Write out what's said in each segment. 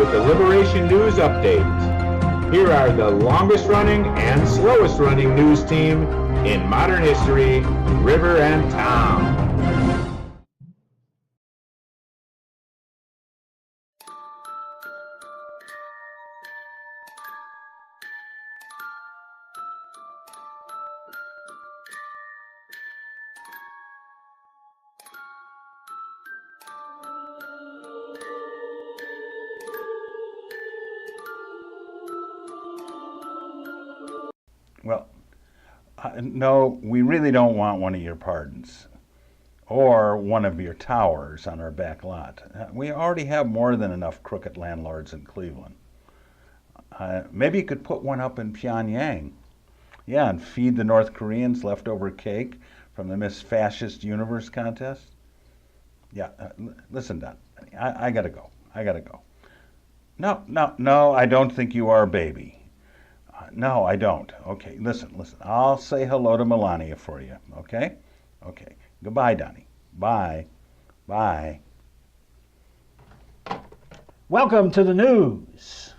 with the Liberation News Update. Here are the longest running and slowest running news team in modern history, river and town. Well, no, we really don't want one of your pardons or one of your towers on our back lot. We already have more than enough crooked landlords in Cleveland. Maybe you could put one up in Pyongyang. Yeah, and feed the North Koreans leftover cake from the Miss Fascist Universe contest. Yeah, listen, Don, I gotta go. No, I don't think you are a baby. No, I don't. Okay, listen. I'll say hello to Melania for you, okay? Okay. Goodbye, Donnie. Bye. Welcome to the news.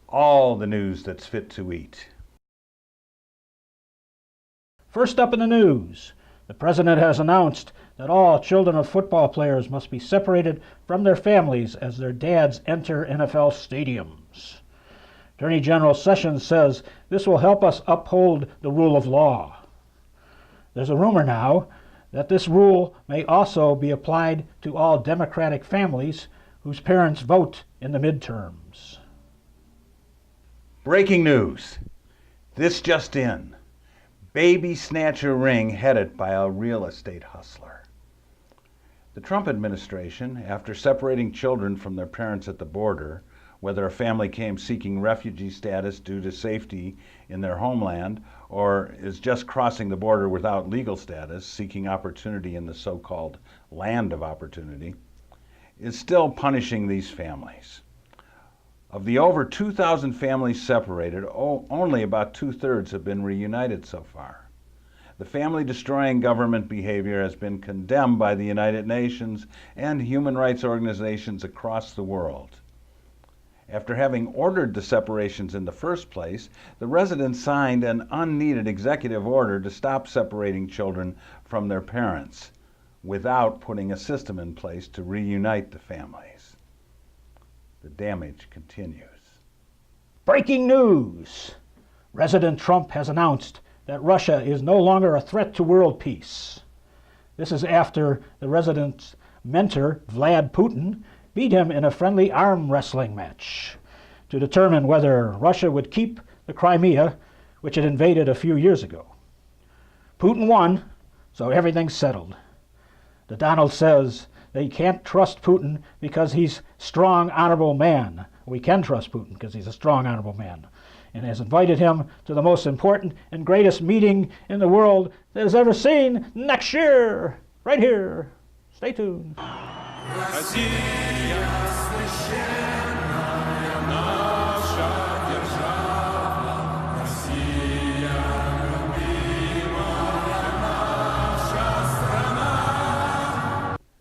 All the news that's fit to eat. First up in the news, the president has announced that all children of football players must be separated from their families as their dads enter NFL stadiums. Attorney General Sessions says this will help us uphold the rule of law. There's a rumor now that this rule may also be applied to all Democratic families whose parents vote in the midterms. Breaking news. This just in. Baby Snatcher ring headed by a real estate hustler. The Trump administration, after separating children from their parents at the border, whether a family came seeking refugee status due to safety in their homeland or is just crossing the border without legal status, seeking opportunity in the so-called land of opportunity, is still punishing these families. Of the over 2,000 families separated, only about 2/3 have been reunited so far. The family-destroying government behavior has been condemned by the United Nations and human rights organizations across the world. After having ordered the separations in the first place, the residents signed an unneeded executive order to stop separating children from their parents without putting a system in place to reunite the families. The damage continues. Breaking news! President Trump has announced that Russia is no longer a threat to world peace. This is after the president's mentor, Vladimir Putin, beat him in a friendly arm wrestling match to determine whether Russia would keep the Crimea, which it invaded a few years ago. Putin won, so everything's settled. The Donald says they can't trust Putin because he's a strong, honorable man. We can trust Putin because he's a strong, honorable man, and has invited him to the most important and greatest meeting in the world that has ever seen next year, right here. Stay tuned.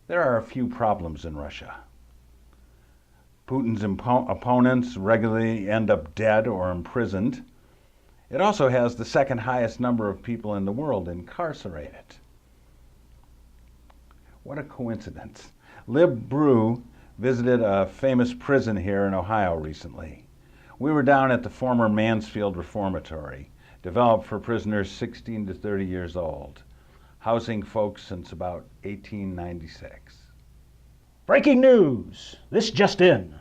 There are a few problems in Russia. Putin's opponents regularly end up dead or imprisoned. It also has the second highest number of people in the world incarcerated. What a coincidence. Lib Brew visited a famous prison here in Ohio recently. We were down at the former Mansfield Reformatory, developed for prisoners 16 to 30 years old, housing folks since about 1896. Breaking news! This just in.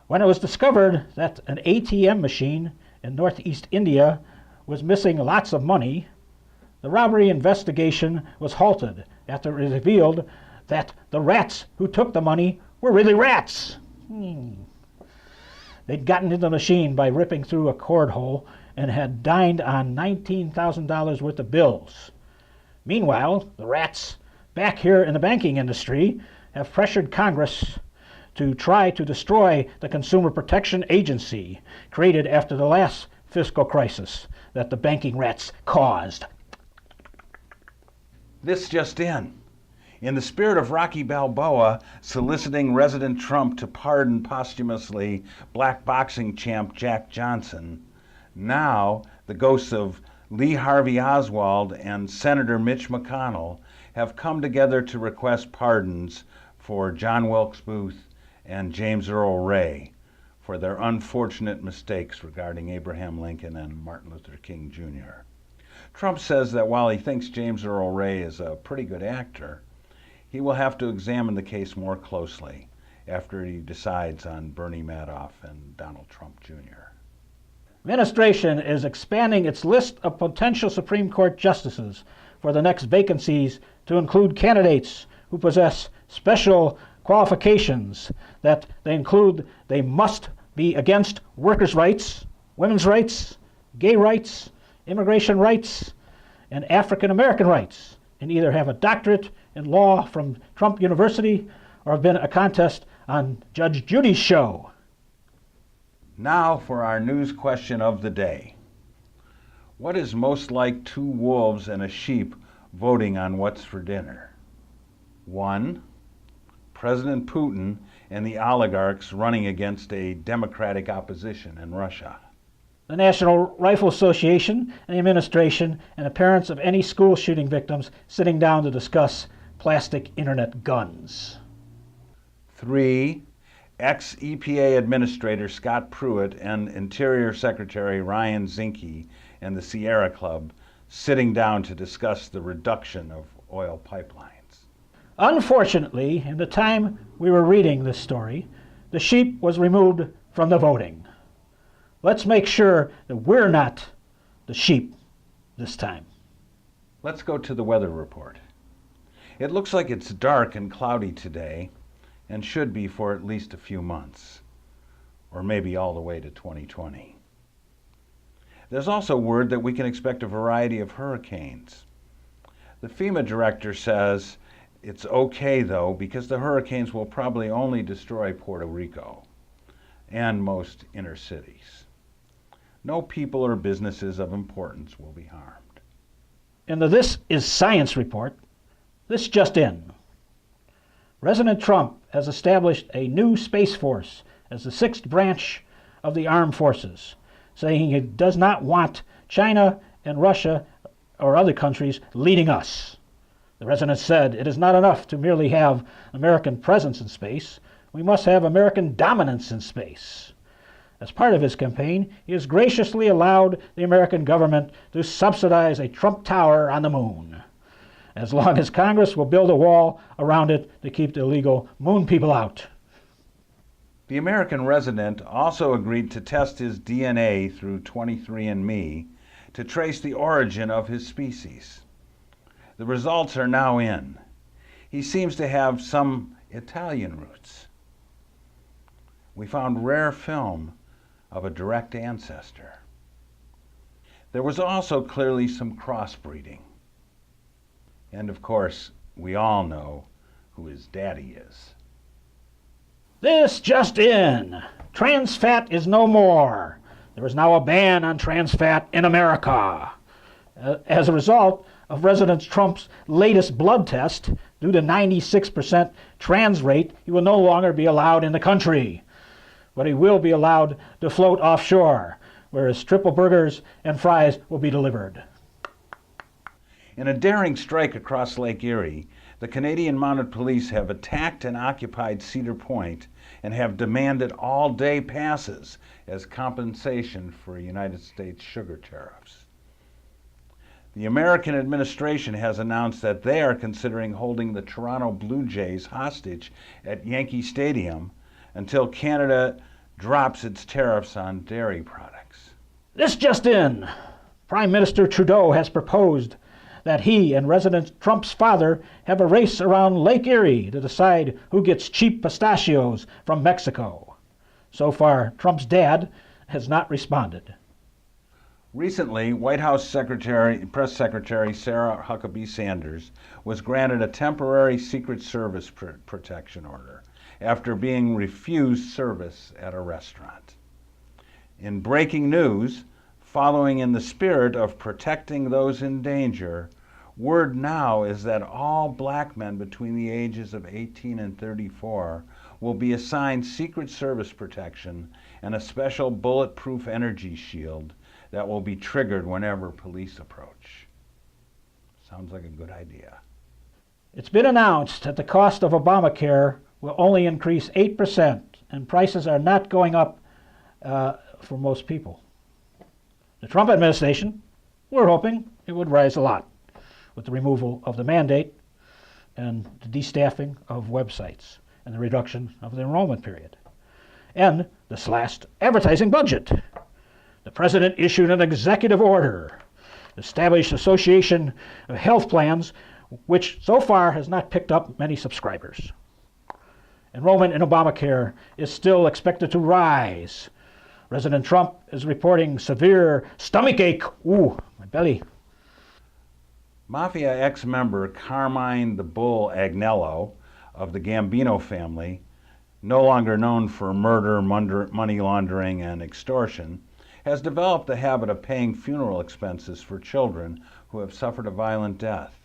When it was discovered that an ATM machine in northeast India was missing lots of money, the robbery investigation was halted after it revealed that the rats who took the money were really rats. They'd gotten into the machine by ripping through a cord hole and had dined on $19,000 worth of bills. Meanwhile, the rats back here in the banking industry have pressured Congress to try to destroy the Consumer Protection Agency created after the last fiscal crisis that the banking rats caused. This just in. In the spirit of Rocky Balboa soliciting President Trump to pardon posthumously black boxing champ Jack Johnson, now the ghosts of Lee Harvey Oswald and Senator Mitch McConnell have come together to request pardons for John Wilkes Booth and James Earl Ray for their unfortunate mistakes regarding Abraham Lincoln and Martin Luther King Jr. Trump says that while he thinks James Earl Ray is a pretty good actor, he will have to examine the case more closely after he decides on Bernie Madoff and Donald Trump Jr. Administration is expanding its list of potential Supreme Court justices for the next vacancies to include candidates who possess special qualifications that they must be against workers' rights, women's rights, gay rights, immigration rights, and African American rights, and either have a doctorate in law from Trump University or have been a contest on Judge Judy's show. Now for our news question of the day. What is most like two wolves and a sheep voting on what's for dinner? 1. President Putin and the oligarchs running against a democratic opposition in Russia. The National Rifle Association and the administration and the parents of any school shooting victims sitting down to discuss plastic internet guns. 3. Ex-EPA Administrator Scott Pruitt and Interior Secretary Ryan Zinke and the Sierra Club sitting down to discuss the reduction of oil pipelines. Unfortunately, in the time we were reading this story, the sheep was removed from the voting. Let's make sure that we're not the sheep this time. Let's go to the weather report. It looks like it's dark and cloudy today, and should be for at least a few months, or maybe all the way to 2020. There's also word that we can expect a variety of hurricanes. The FEMA director says it's okay though, because the hurricanes will probably only destroy Puerto Rico and most inner cities. No people or businesses of importance will be harmed. In the This Is Science report, this just in. President Trump has established a new Space Force as the sixth branch of the armed forces, saying he does not want China and Russia or other countries leading us. The president said it is not enough to merely have American presence in space. We must have American dominance in space. As part of his campaign, he has graciously allowed the American government to subsidize a Trump Tower on the moon, as long as Congress will build a wall around it to keep the illegal moon people out. The American resident also agreed to test his DNA through 23andMe to trace the origin of his species. The results are now in. He seems to have some Italian roots. We found rare film of a direct ancestor. There was also clearly some crossbreeding. And of course, we all know who his daddy is. This just in. Trans fat is no more. There is now a ban on trans fat in America. As a result of President Trump's latest blood test, due to 96% trans rate, he will no longer be allowed in the country. But he will be allowed to float offshore, where his triple burgers and fries will be delivered. In a daring strike across Lake Erie, the Canadian Mounted Police have attacked and occupied Cedar Point and have demanded all-day passes as compensation for United States sugar tariffs. The American administration has announced that they are considering holding the Toronto Blue Jays hostage at Yankee Stadium until Canada drops its tariffs on dairy products. This just in. Prime Minister Trudeau has proposed that he and President Trump's father have a race around Lake Erie to decide who gets cheap pistachios from Mexico. So far, Trump's dad has not responded. Recently, White House Press Secretary Sarah Huckabee Sanders was granted a temporary Secret Service protection order after being refused service at a restaurant. In breaking news, following in the spirit of protecting those in danger, Word now is that all black men between the ages of 18 and 34 will be assigned Secret Service protection and a special bulletproof energy shield that will be triggered whenever police approach. Sounds like a good idea. It's been announced that the cost of Obamacare will only increase 8%, and prices are not going up for most people. The Trump administration, we're hoping it would rise a lot with the removal of the mandate and the destaffing of websites and the reduction of the enrollment period and the slashed advertising budget. The president issued an executive order, established Association of Health Plans, which so far has not picked up many subscribers. Enrollment in Obamacare is still expected to rise. President Trump is reporting severe stomachache. Ooh, my belly. Mafia ex-member Carmine the Bull Agnello of the Gambino family, no longer known for murder, money laundering, and extortion, has developed the habit of paying funeral expenses for children who have suffered a violent death.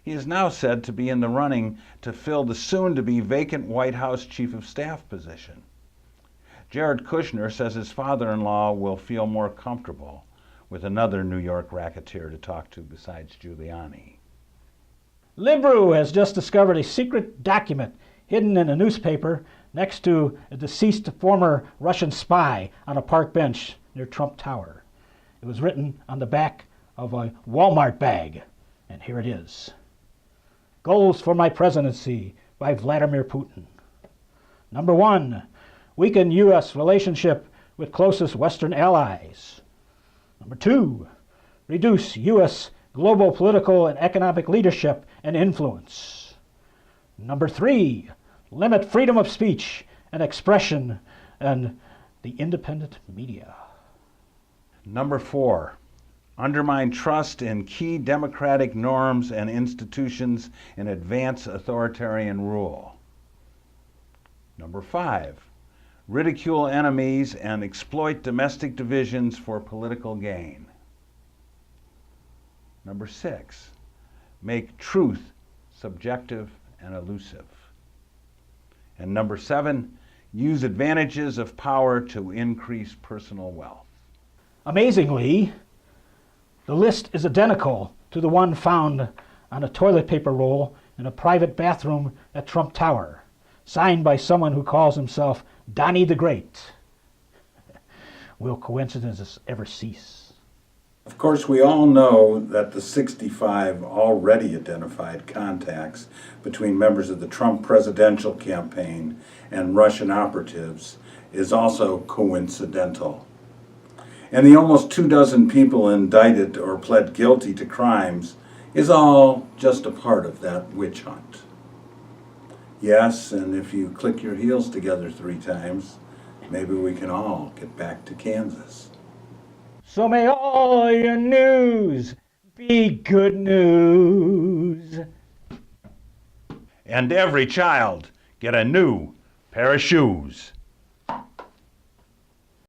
He is now said to be in the running to fill the soon-to-be vacant White House Chief of Staff position. Jared Kushner says his father-in-law will feel more comfortable with another New York racketeer to talk to besides Giuliani. Librew has just discovered a secret document hidden in a newspaper next to a deceased former Russian spy on a park bench near Trump Tower. It was written on the back of a Walmart bag, and here it is. Goals for my presidency by Vladimir Putin. Number 1, weaken U.S. relationship with closest Western allies. Number 2, reduce U.S. global political and economic leadership and influence. Number 3, limit freedom of speech and expression and the independent media. Number 4, undermine trust in key democratic norms and institutions and advance authoritarian rule. Number 5, ridicule enemies and exploit domestic divisions for political gain. Number 6, make truth subjective and elusive. And number 7, use advantages of power to increase personal wealth. Amazingly, the list is identical to the one found on a toilet paper roll in a private bathroom at Trump Tower, signed by someone who calls himself Donnie the Great. Will coincidences ever cease? Of course, we all know that the 65 already identified contacts between members of the Trump presidential campaign and Russian operatives is also coincidental. And the almost 24 people indicted or pled guilty to crimes is all just a part of that witch hunt. Yes, and if you click your heels together 3 times, maybe we can all get back to Kansas. So may all your news be good news. And every child get a new pair of shoes.